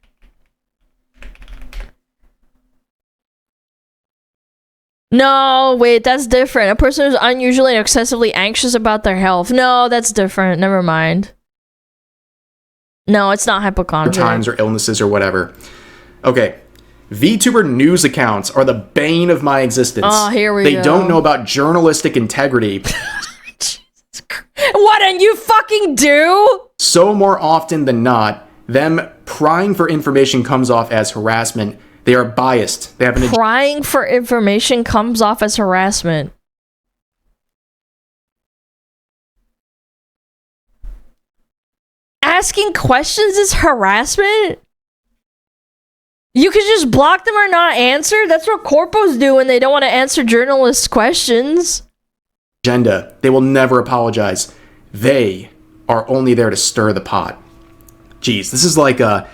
No, wait, that's different. A person who's unusually and excessively anxious about their health. No, that's different. Never mind. No, it's not hypochondria. Times or illnesses or whatever. Okay. VTuber news accounts are the bane of my existence. Oh, here we go. They don't know about journalistic integrity. What did you fucking do? So more often than not, them prying for information comes off as harassment. They are biased. They have prying for information comes off as harassment. Asking questions is harassment? You could just block them or not answer? That's what corpos do when they don't want to answer journalists' questions. Agenda. They will never apologize. They are only there to stir the pot. Jeez, this is like that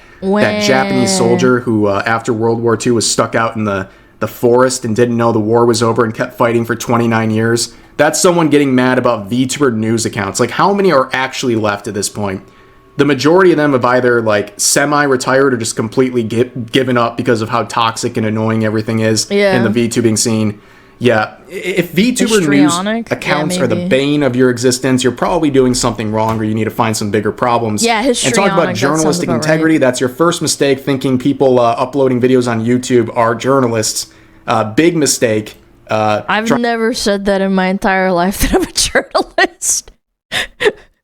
Japanese soldier who, after World War II, was stuck out in the forest and didn't know the war was over and kept fighting for 29 years. That's someone getting mad about VTuber news accounts. Like, how many are actually left at this point? The majority of them have either, like, semi-retired or just completely given up because of how toxic and annoying everything is in the VTubing scene. Yeah, if VTuber news accounts are the bane of your existence, you're probably doing something wrong, or you need to find some bigger problems. Yeah, histrionic. And talk about journalistic integrity. Right. That's your first mistake, thinking people uploading videos on YouTube are journalists. Big mistake. I've never said that in my entire life, that I'm a journalist.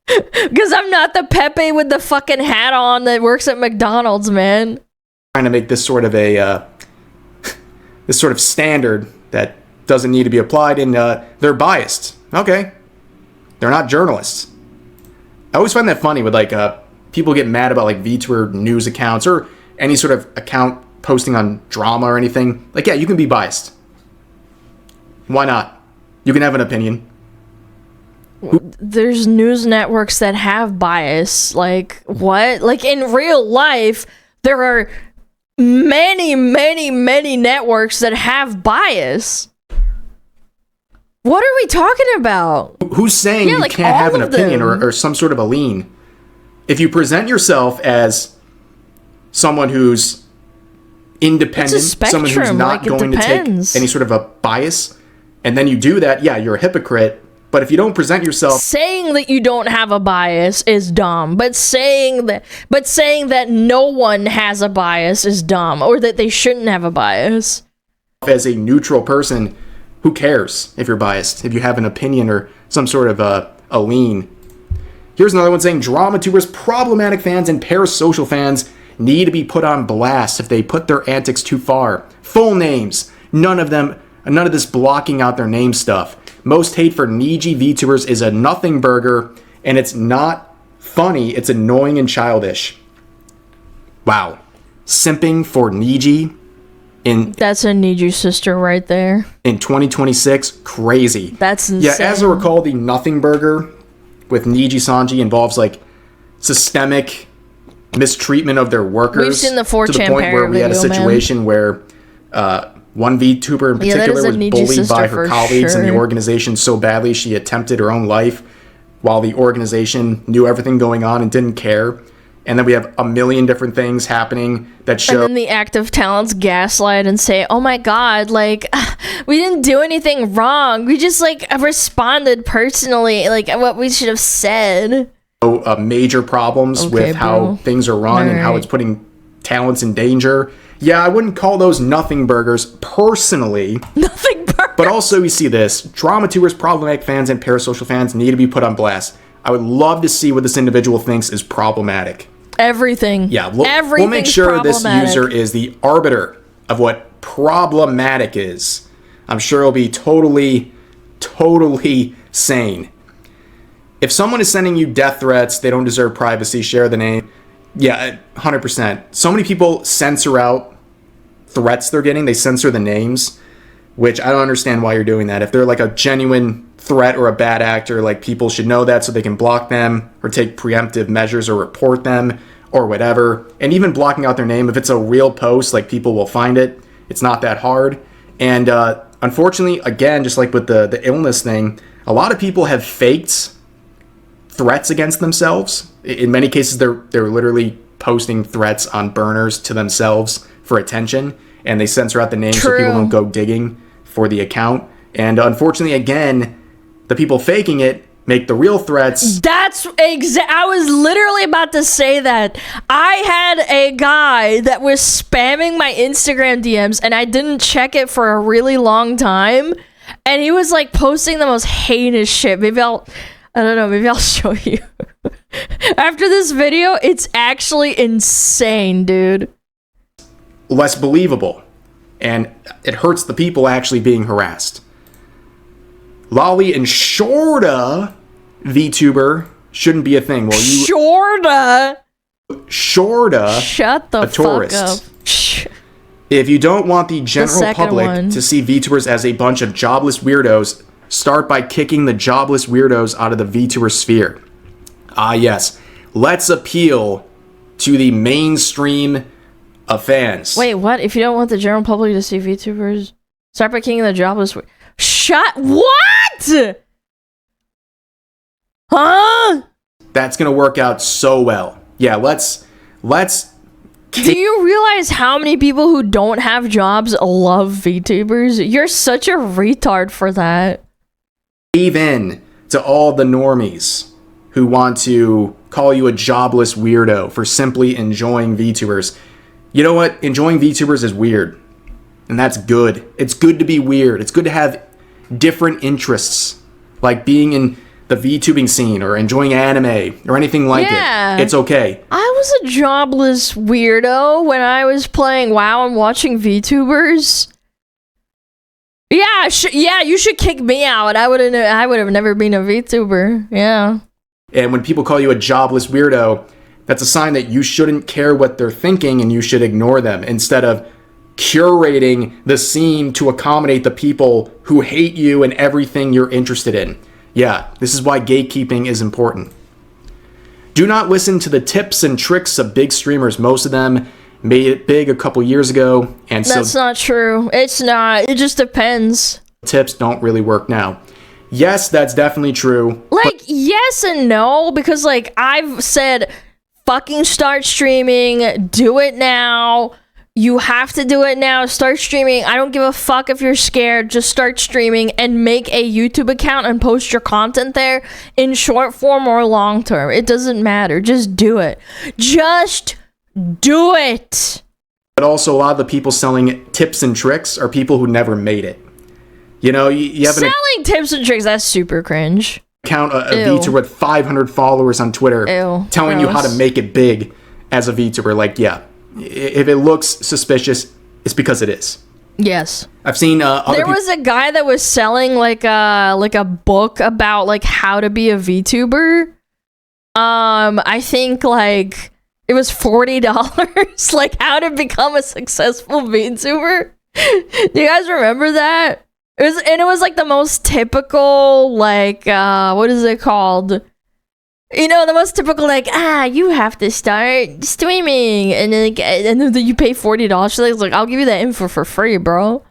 Because I'm not the Pepe with the fucking hat on that works at McDonald's, man. Trying to make this sort of a this sort of standard that doesn't need to be applied, and they're biased. Okay, they're not journalists. I always find that funny with like people get mad about like VTuber news accounts or any sort of account posting on drama or anything. Like, yeah, you can be biased. Why not? You can have an opinion. There's news networks that have bias. Like, what? Like, in real life, there are many, many, many networks that have bias. What are we talking about? Who's saying you can't have an opinion or some sort of a lean? If you present yourself as someone who's independent, someone who's not going to take any sort of a bias, and then you do that, yeah, you're a hypocrite. But if you don't present yourself... Saying that you don't have a bias is dumb. But saying that no one has a bias is dumb. Or that they shouldn't have a bias. As a neutral person, who cares if you're biased? If you have an opinion or some sort of a lean. Here's another one saying, drama tubers, problematic fans, and parasocial fans need to be put on blast if they put their antics too far. Full names. None of this blocking out their name stuff. Most hate for Niji VTubers is a nothing burger, and it's not funny, it's annoying and childish. Wow. Simping for Niji That's a Niji sister right there. In 2026, crazy. That's insane. Yeah, as I recall, the nothing burger with Niji Sanji involves like systemic mistreatment of their workers. We've seen the 4chan to the point where we had a situation where one VTuber in particular was bullied by her colleagues in the organization so badly she attempted her own life while the organization knew everything going on and didn't care. And then we have a million different things happening that show... And then the active talents gaslight and say, oh my god, like, we didn't do anything wrong. We just, like, responded personally, like, what we should have said. Major problems with how things are run and how it's putting talents in danger. Yeah, I wouldn't call those nothing burgers personally. Nothing burgers? But also, we see this. Drama tubers, problematic fans, and parasocial fans need to be put on blast. I would love to see what this individual thinks is problematic. Everything. Yeah, we'll make sure this user is the arbiter of what problematic is. I'm sure it'll be totally sane. If someone is sending you death threats, they don't deserve privacy, share the name. Yeah, 100%. So many people censor out threats they're getting. They censor the names, which I don't understand why you're doing that. If they're like a genuine threat or a bad actor, like people should know that so they can block them or take preemptive measures or report them or whatever. And even blocking out their name, if it's a real post, like people will find it. It's not that hard. And unfortunately, again, just like with the illness thing, a lot of people have faked threats against themselves. In many cases, they're literally posting threats on burners to themselves for attention, and they censor out the names so people don't go digging for the account. And unfortunately, again, the people faking it make the real threats. I was literally about to say that. I had a guy that was spamming my Instagram DMs, and I didn't check it for a really long time, and he was like posting the most heinous shit. Maybe I'll show you. After this video, it's actually insane, dude. Less believable. And it hurts the people actually being harassed. Lolly and Shorta VTuber shouldn't be a thing. Well, Shorta. Shut the fuck up. If you don't want the general public to see VTubers as a bunch of jobless weirdos, start by kicking the jobless weirdos out of the VTuber sphere. Ah, yes. Let's appeal to the mainstream of fans. Wait, what? If you don't want the general public to see VTubers, start by kicking the jobless... What? Huh? That's gonna work out so well. Yeah, let's... Do you realize how many people who don't have jobs love VTubers? You're such a retard for that. Cave in to all the normies who want to call you a jobless weirdo for simply enjoying VTubers. You know what? Enjoying VTubers is weird. And that's good. It's good to be weird. It's good to have different interests. Like being in the VTubing scene or enjoying anime or anything like it. It's okay. I was a jobless weirdo when I was playing WoW and watching VTubers. Yeah, you should kick me out. I would have never been a VTuber. Yeah. And when people call you a jobless weirdo, that's a sign that you shouldn't care what they're thinking and you should ignore them instead of curating the scene to accommodate the people who hate you and everything you're interested in. Yeah, this is why gatekeeping is important. Do not listen to the tips and tricks of big streamers. Most of them made it big a couple years ago, and that's not true. It's not. It just depends. Tips don't really work now. Yes, that's definitely true. Like, yes and no, because like I've said, fucking start streaming, do it now. You have to do it now. Start streaming. I don't give a fuck if you're scared. Just start streaming and make a YouTube account and post your content there in short form or long term. It doesn't matter. Just do it. Just do it. But also, a lot of the people selling tips and tricks are people who never made it. You know, you have selling tips and tricks. That's super cringe. Account a VTuber with 500 followers on Twitter, telling you how to make it big as a VTuber. Like, yeah. If it looks suspicious, it's because it is. Yes. I've seen there was a guy that was selling like a book about like how to be a VTuber. I think like it was $40 like how to become a successful VTuber. Do you guys remember that? It was like the most typical like what is it called? You know, the most typical, like, you have to start streaming, and then you pay $40 for it. It's like, I'll give you that info for free, bro.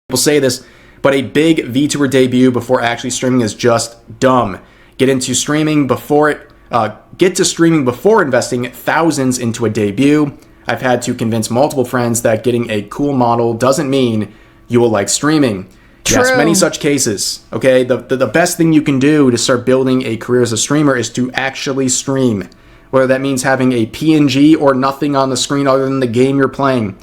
People say this, but a big VTuber debut before actually streaming is just dumb. Get to streaming before investing thousands into a debut. I've had to convince multiple friends that getting a cool model doesn't mean you will like streaming. True. Yes, many such cases. Okay, the best thing you can do to start building a career as a streamer is to actually stream. Whether that means having a PNG or nothing on the screen other than the game you're playing.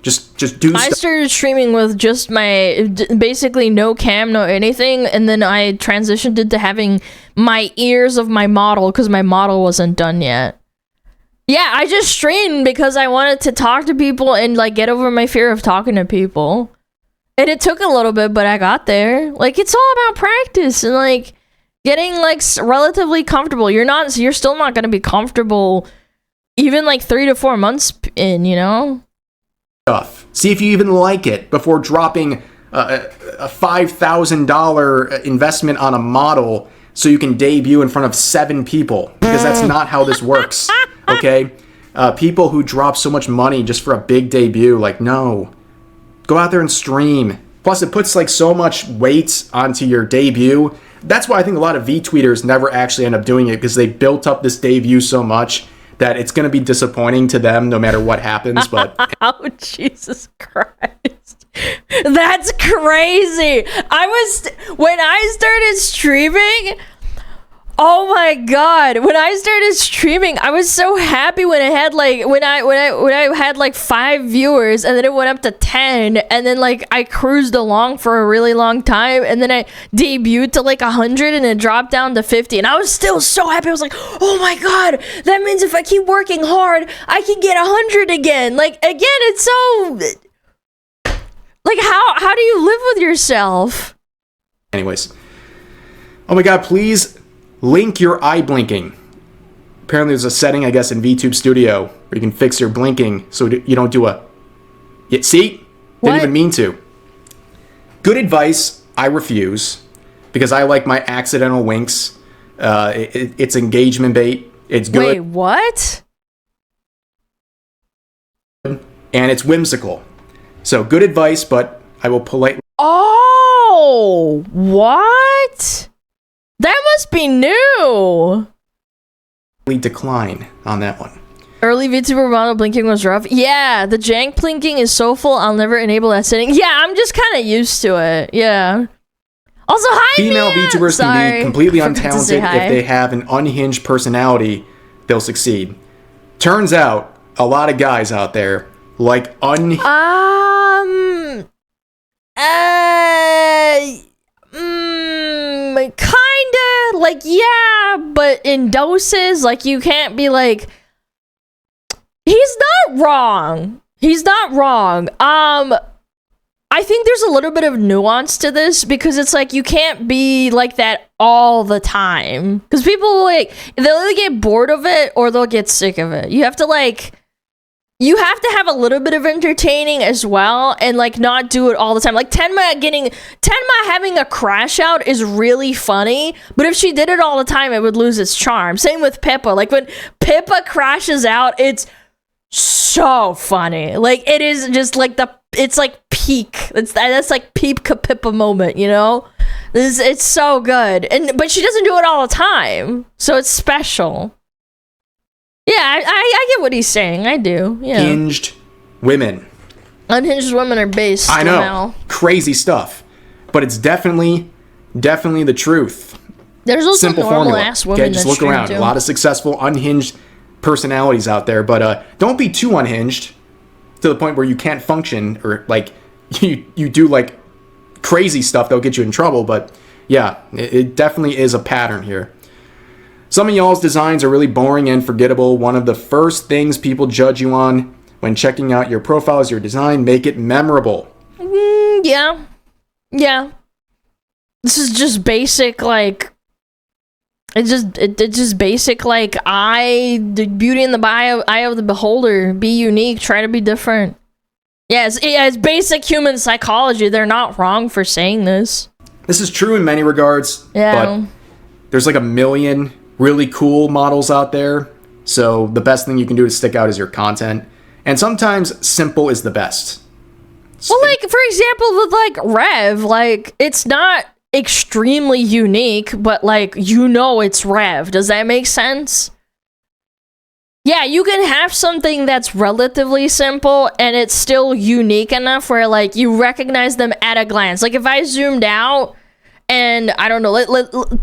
Just do I stuff. started streaming with just my basically no cam, no anything, and then I transitioned into having my ears of my model because my model wasn't done yet. Yeah, I just streamed because I wanted to talk to people and like get over my fear of talking to people. And it took a little bit, but I got there. Like, it's all about practice and like getting like relatively comfortable. You're still not going to be comfortable even like 3 to 4 months in, you know? Stuff. See if you even like it before dropping a $5,000 investment on a model so you can debut in front of 7 people, because that's not how this works. Okay, people who drop so much money just for a big debut, like, no, go out there and stream. Plus, it puts like so much weight onto your debut. That's why I think a lot of VTweeters never actually end up doing it, because they built up this debut so much that it's going to be disappointing to them no matter what happens. But oh, Jesus Christ. That's crazy. When I started streaming, oh my God, when I started streaming, I was so happy when I had like when I had like 5 viewers, and then it went up to 10, and then like I cruised along for a really long time, and then I debuted to like 100 and it dropped down to 50, and I was still so happy. I was like, oh my God, that means if I keep working hard, I can get 100 again. Like, again, it's so like, how do you live with yourself? anyways, oh my God, please link your eye blinking. Apparently there's a setting, I guess, in VTube Studio where you can fix your blinking so you don't do a... Yeah, see? Didn't even mean to. Good advice, I refuse, because I like my accidental winks. It's engagement bait. It's good. Wait, what? And it's whimsical. So good advice, but I will politely... Oh, what? That must be new. decline on that one. Early VTuber model blinking was rough. Yeah, the jank blinking is so full, I'll never enable that setting. Yeah, I'm just kind of used to it. Yeah. Also, hi, Female Mia! VTubers can be completely Forgot to say untalented. hi. If they have an unhinged personality, they'll succeed. Turns out, a lot of guys out there like kinda, like, yeah, but in doses, like, you can't be like, he's not wrong. He's not wrong. I think there's a little bit of nuance to this, because it's like, you can't be like that all the time. Because people, like, they'll either get bored of it or they'll get sick of it. You have to, like, you have to have a little bit of entertaining as well, and like not do it all the time. Like Tenma having a crash out is really funny, but if she did it all the time, it would lose its charm. Same with Pippa. Like when Pippa crashes out, it's so funny. Like it is just like it's like peak. That's like peak Pippa moment, you know? It's so good. But she doesn't do it all the time, so it's special. Yeah, I get what he's saying. I do. Yeah. Unhinged women. Unhinged women are based. I know. Now. Crazy stuff. But it's definitely the truth. There's also simple normal formula. ass women. Okay, just look around. Too. A lot of successful unhinged personalities out there, but don't be too unhinged to the point where you can't function, or like you do like crazy stuff that'll get you in trouble. But yeah, it definitely is a pattern here. Some of y'all's designs are really boring and forgettable. One of the first things people judge you on when checking out your profile is your design. Make it memorable. Yeah. This is just basic, like, it's just basic, like, the beauty in the eye of the beholder. Be unique. Try to be different. Yeah, it's basic human psychology. They're not wrong for saying this. This is true in many regards. Yeah. But there's like a million really cool models out there, so the best thing you can do to stick out is your content, and sometimes simple is the best. Well, like, for example, with like Rev, like, it's not extremely unique, but like, you know, it's Rev. Does that make sense? Yeah, you can have something that's relatively simple and it's still unique enough where like you recognize them at a glance. Like if I zoomed out and I don't know,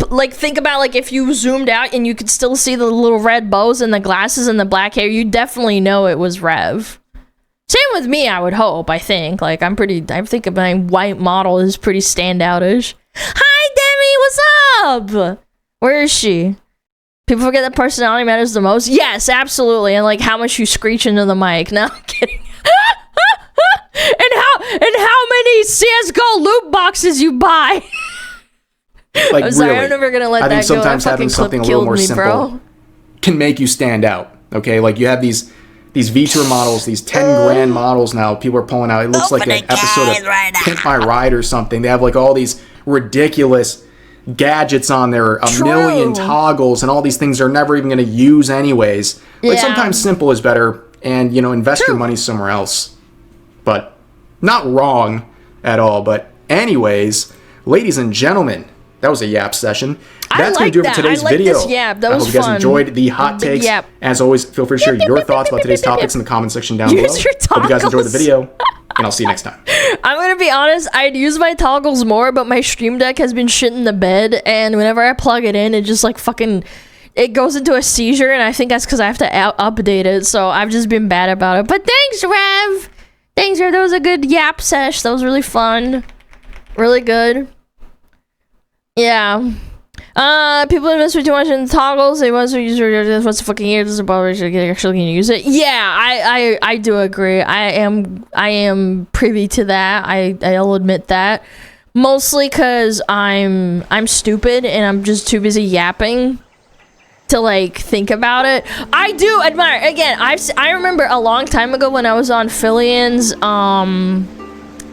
like think about like if you zoomed out and you could still see the little red bows and the glasses and the black hair, you definitely know it was Rev. Same with me, I would hope, I think. Like, I think my white model is pretty standoutish. Hi, Demi, what's up? Where is she? People forget that personality matters the most? Yes, absolutely. And, like, how much you screech into the mic. No, I'm kidding. and how many CSGO loot boxes you buy. Like, I'm sorry, really, I'm never gonna let I think that go. sometimes having something a little more simple can make you stand out. Okay, like you have these VTuber models, these 10 grand models now. People are pulling out. It looks like an episode of Pimp My Ride or something. They have like all these ridiculous gadgets on there, a million toggles, and all these things they're never even going to use anyways. Like sometimes simple is better, and invest your money somewhere else. But not wrong at all. But anyways, ladies and gentlemen, that was a yap session. That's going to do it for today's video. That I was hope you guys fun. enjoyed the hot takes. Yap. As always, feel free to share your thoughts about today's topics in the comment section down below. Use your Hope you guys enjoyed the toggles. video, and I'll see you next time. I'm gonna be honest, I'd use my toggles more, but my stream deck has been shit in the bed, and whenever I plug it in, it just like fucking, it goes into a seizure, and I think that's because I have to update it, so I've just been bad about it. But thanks, Rev! Thanks, Rev. That was a good yap sesh. That was really fun. Really good. Yeah. People invest too much in toggles. They want to use what's the fucking year? Does actually can use it? Yeah, I do agree. I am privy to that. I'll admit that. Mostly because I'm stupid and I'm just too busy yapping to like think about it. I do admire. Again, I remember a long time ago when I was on Fillian's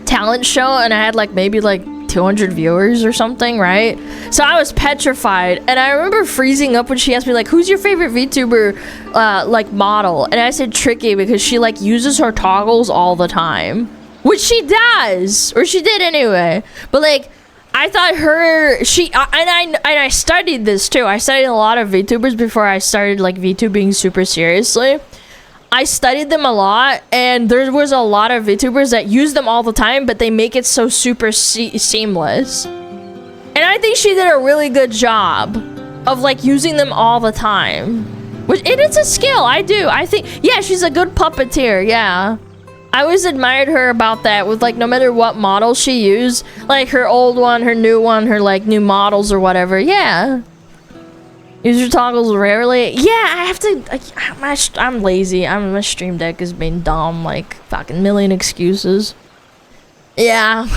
talent show and I had like maybe like 200 viewers or something, right? So I was petrified, and I remember freezing up when she asked me like, who's your favorite VTuber like model? And I said Tricky because she like uses her toggles all the time, which she does, or she did anyway. But like I thought I studied this too. I studied a lot of VTubers before I started like VTubing super seriously. I studied them a lot, and there was a lot of VTubers that use them all the time, but they make it so super seamless. And I think she did a really good job of like using them all the time. Which, and it's a skill, I do. I think, yeah, she's a good puppeteer, yeah. I always admired her about that with like no matter what model she used, like her old one, her new one, her like new models or whatever, yeah. Use your toggles rarely. Yeah, I have to. Like, I'm lazy. My stream deck has been dumb. Like fucking million excuses. Yeah.